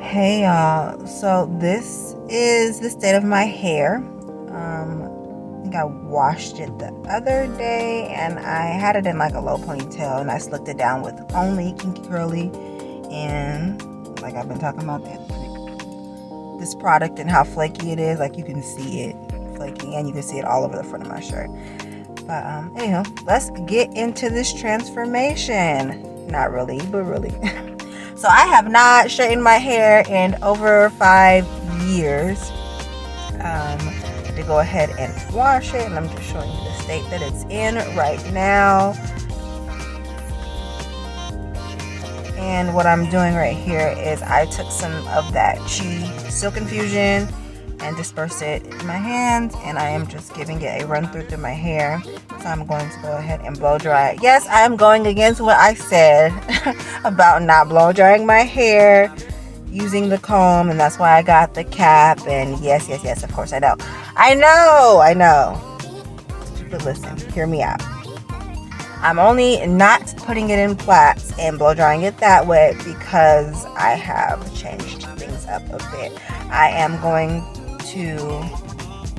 Hey y'all, so this is the state of my hair. I think I washed it the other day and I had it in like a low ponytail and I slicked it down with only kinky curly, and like I've been talking about this product and how flaky it is. Like you can see it flaky and you can see it all over the front of my shirt. But anyhow, let's get into this transformation. Not really, but really. So I have not straightened my hair in over 5 years. To go ahead and wash it, and I'm just showing you the state that it's in right now. And what I'm doing right here is I took some of that Silk Infusion and dispersed it in my hands, and I am just giving it a run through my hair. So I'm going to go ahead and blow dry it. Yes, I am going against what I said about not blow drying my hair using the comb, and that's why I got the cap. And yes, of course I know. But listen, hear me out. I'm only not putting it in plaits and blow drying it that way because I have changed things up a bit. I am going to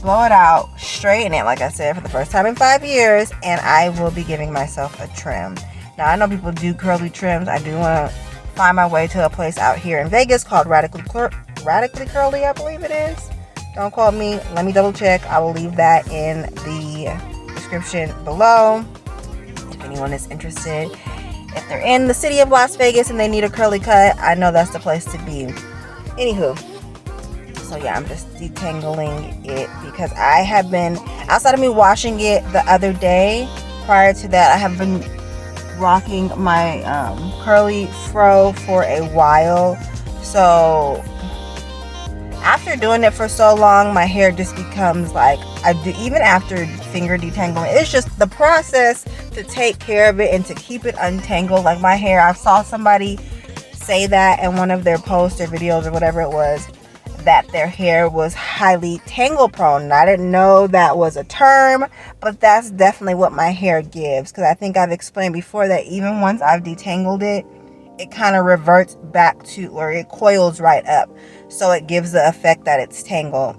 blow it out, straighten it, like I said, for the first time in 5 years, and I will be giving myself a trim. Now, I know people do curly trims. I do want to find my way to a place out here in Vegas called Radically Curly, I believe it is. Don't quote me. Let me double check. I will leave that in the description below if anyone is interested. If they're in the city of Las Vegas and they need a curly cut, I know that's the place to be. Anywho, so yeah, I'm just detangling it because I have been, outside of me washing it the other day, prior to that, I have been rocking my curly fro for a while. So after doing it for so long, my hair just becomes like, even after finger detangling, it's just the process to take care of it and to keep it untangled. Like my hair, I saw somebody say that in one of their posts or videos or whatever it was, that their hair was highly tangle prone. And I didn't know that was a term, but that's definitely what my hair gives, because I think I've explained before that even once I've detangled it, it kind of reverts back to, or it coils right up, so it gives the effect that it's tangled.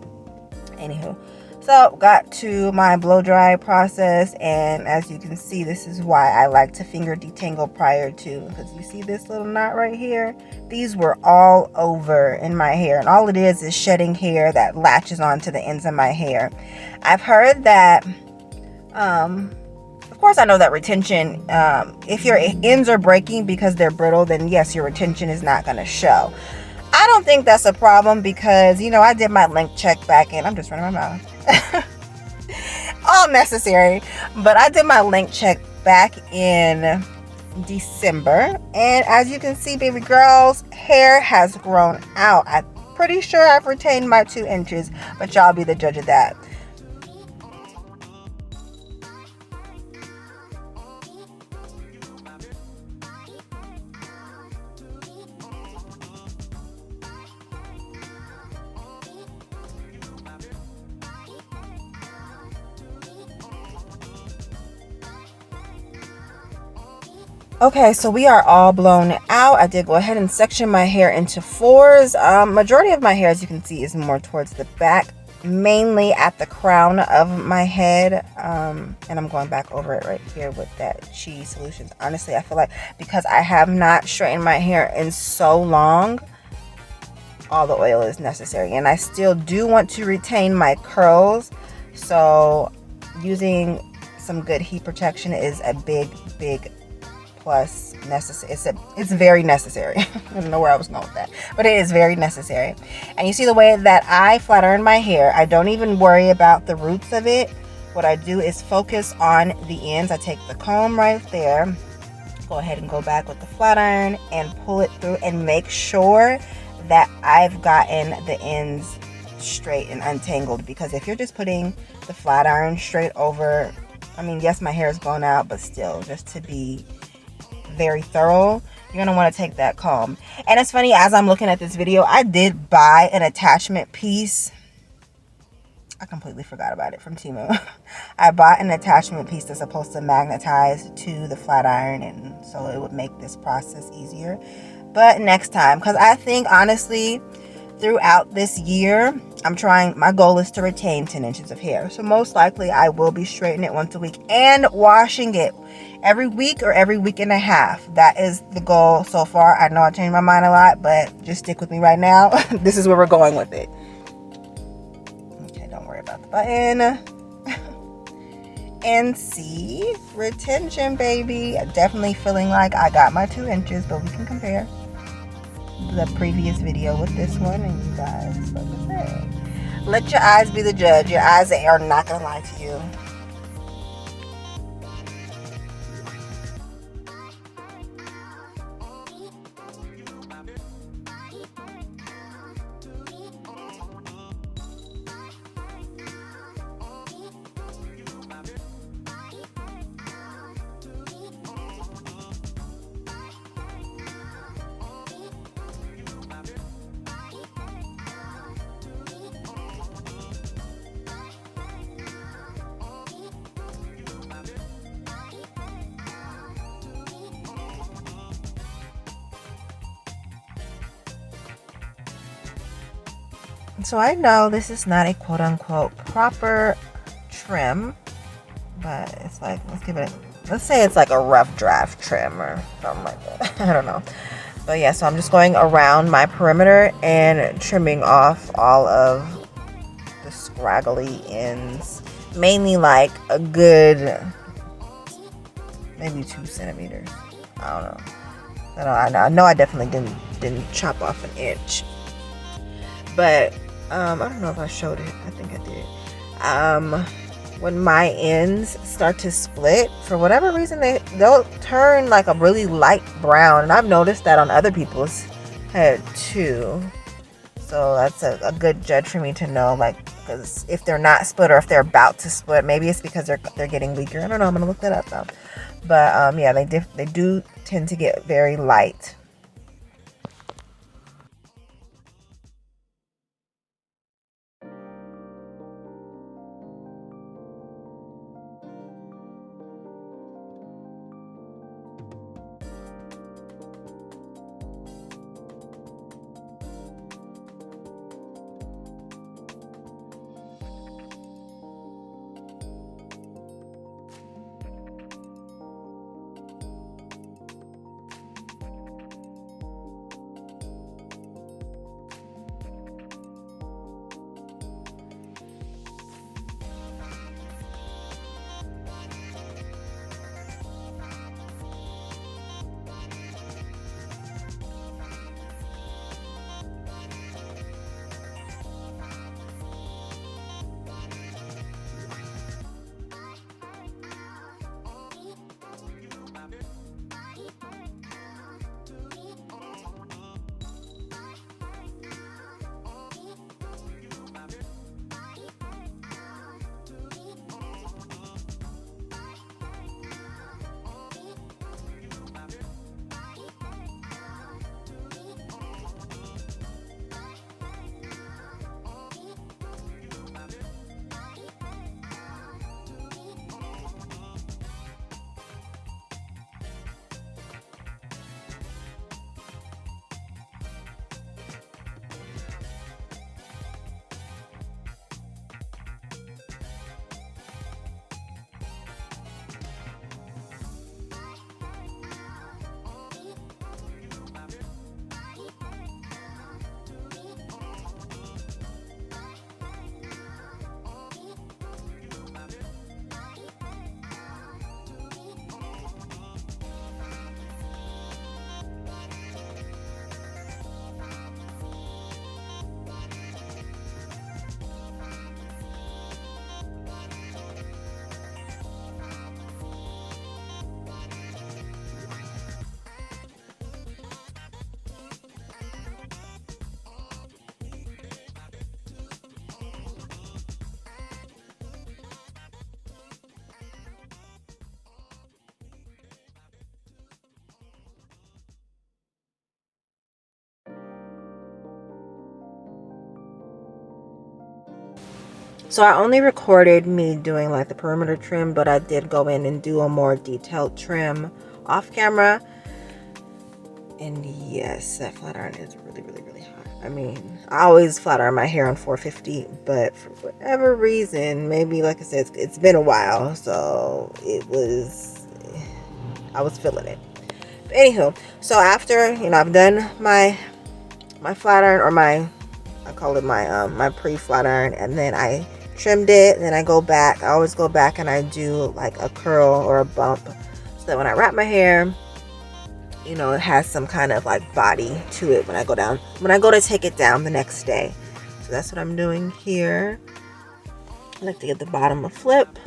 Anywho, so got to my blow dry process, and as you can see, this is why I like to finger detangle prior to, because you see this little knot right here, these were all over in my hair, and all it is shedding hair that latches onto the ends of my hair. I've heard that of course I know that retention, if your ends are breaking because they're brittle, then yes, your retention is not going to show. I don't think that's a problem because, I did my length check back in. I'm just running my mouth. All necessary. But I did my length check back in December. And as you can see, baby girl's hair has grown out. I'm pretty sure I've retained my 2 inches, but y'all be the judge of that. Okay, so we are all blown out. I did go ahead and section my hair into 4s. Majority of my hair, as you can see, is more towards the back, mainly at the crown of my head. And I'm going back over it right here with that Chi Solutions. Honestly, I feel like because I have not straightened my hair in so long, all the oil is necessary. And I still do want to retain my curls. So using some good heat protection is a big plus necessary. It's very necessary. I don't know where I was going with that, but it is very necessary. And you see the way that I flat iron my hair, I don't even worry about the roots of it. What I do is focus on the ends. I take the comb right there, go ahead and go back with the flat iron and pull it through and make sure that I've gotten the ends straight and untangled, because if you're just putting the flat iron straight over, I mean, yes, my hair is blown out, but still, just to be very thorough, you're gonna want to take that comb. And it's funny, as I'm looking at this video, I did buy an attachment piece. I completely forgot about it, from Temu. I bought an attachment piece that's supposed to magnetize to the flat iron, and so it would make this process easier. but next time, because I think honestly throughout this year my goal is to retain 10 inches of hair, so most likely I will be straightening it once a week and washing it every week or every week and a half. That is the goal so far. I know I changed my mind a lot, but just stick with me right now. This is where we're going with it. Okay, don't worry about the button. And see, retention, baby. Definitely feeling like I got my 2 inches, but we can compare the previous video with this one, and you guys what to say. Let your eyes be the judge. Your eyes are not gonna lie to you. So I know this is not a quote-unquote proper trim, but it's like, let's say it's like a rough draft trim or something like that. I don't know. But yeah, so I'm just going around my perimeter and trimming off all of the scraggly ends. Mainly like a good, maybe 2 centimeters. I don't know. I know I definitely didn't chop off an inch. But I don't know if I showed it. I think I did. When my ends start to split, for whatever reason, they'll turn like a really light brown, and I've noticed that on other people's head too. So that's a good judge for me to know, like, because if they're not split or if they're about to split, maybe it's because they're getting weaker. I don't know. I'm gonna look that up though. But yeah, they do tend to get very light. So I only recorded me doing like the perimeter trim, but I did go in and do a more detailed trim off camera. And yes, that flat iron is really, really, really hot. I mean, I always flat iron my hair on 450, but for whatever reason, maybe like I said, it's been a while, so I was feeling it. But anywho, so after, I've done my flat iron, or I call it my pre-flat iron, and then I trimmed it, and then I always go back and I do like a curl or a bump, so that when I wrap my hair, it has some kind of like body to it when I go to take it down the next day. So that's what I'm doing here. I like to give the bottom a flip,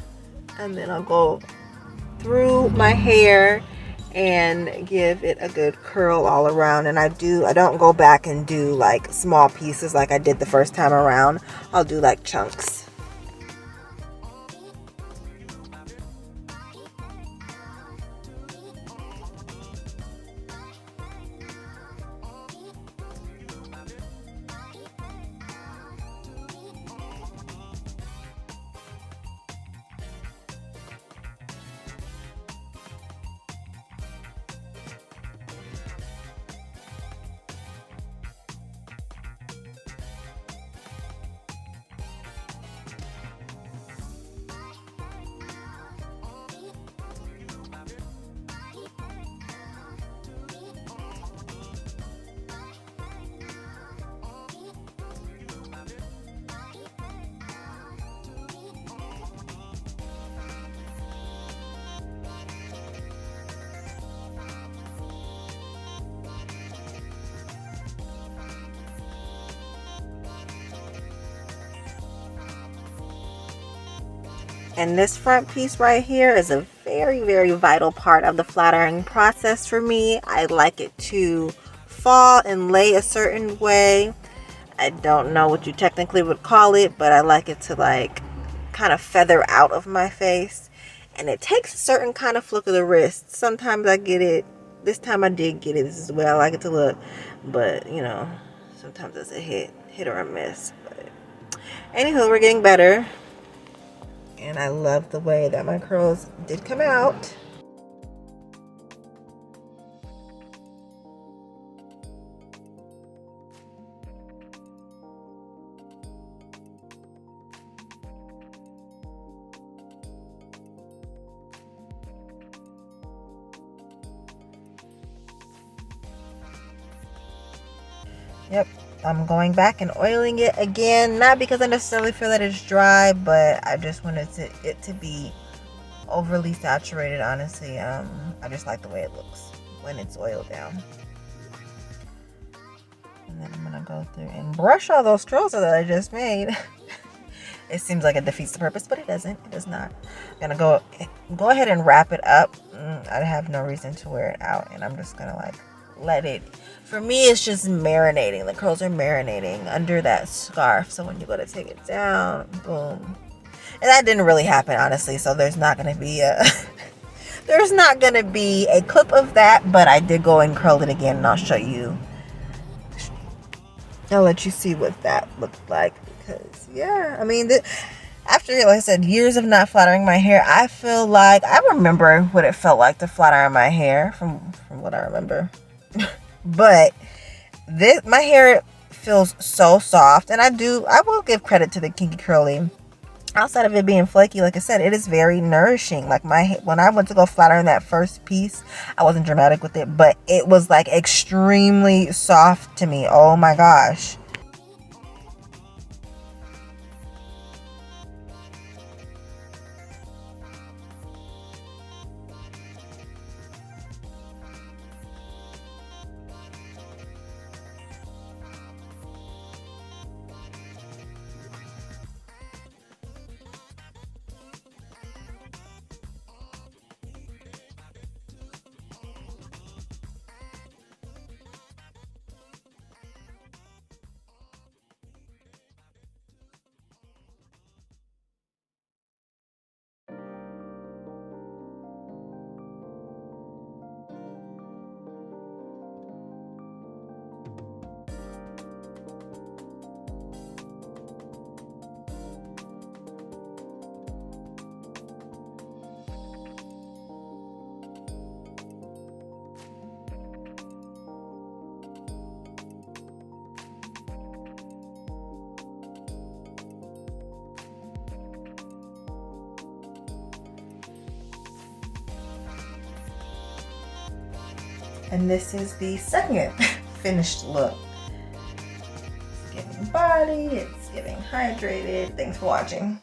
and then I'll go through my hair and give it a good curl all around. And I don't go back and do like small pieces like I did the first time around. I'll do like chunks. And this front piece right here is a very, very vital part of the flat ironing process for me. I like it to fall and lay a certain way. I don't know what you technically would call it, but I like it to like kind of feather out of my face. And it takes a certain kind of flick of the wrist. Sometimes I get it. This time I did get it. This is the way I like it to look. But, sometimes it's a hit or a miss. But anywho, we're getting better. And I love the way that my curls did come out. Yep, I'm going back and oiling it again, not because I necessarily feel that it's dry, but I just wanted it to be overly saturated, honestly. I just like the way it looks when it's oiled down. And then I'm gonna go through and brush all those curls that I just made. It seems like it defeats the purpose, but it doesn't. It does not. I'm gonna go ahead and wrap it up. I have no reason to wear it out, and I'm just gonna like let it. For me, it's just marinating. The curls are marinating under that scarf. So when you go to take it down, boom. And that didn't really happen, honestly. So there's not gonna be a there's not gonna be a clip of that. But I did go and curl it again, and I'll show you. I'll let you see what that looked like, because yeah, I mean, after, like I said, years of not flat ironing my hair, I feel like I remember what it felt like to flat iron my hair from what I remember. But my hair feels so soft, and I will give credit to the Kinky Curly. Outside of it being flaky, like I said, it is very nourishing. Like when I went to go flat iron that first piece, I wasn't dramatic with it, but it was like extremely soft to me. Oh my gosh. And this is the second finished look. It's giving body, it's giving hydrated. Thanks for watching.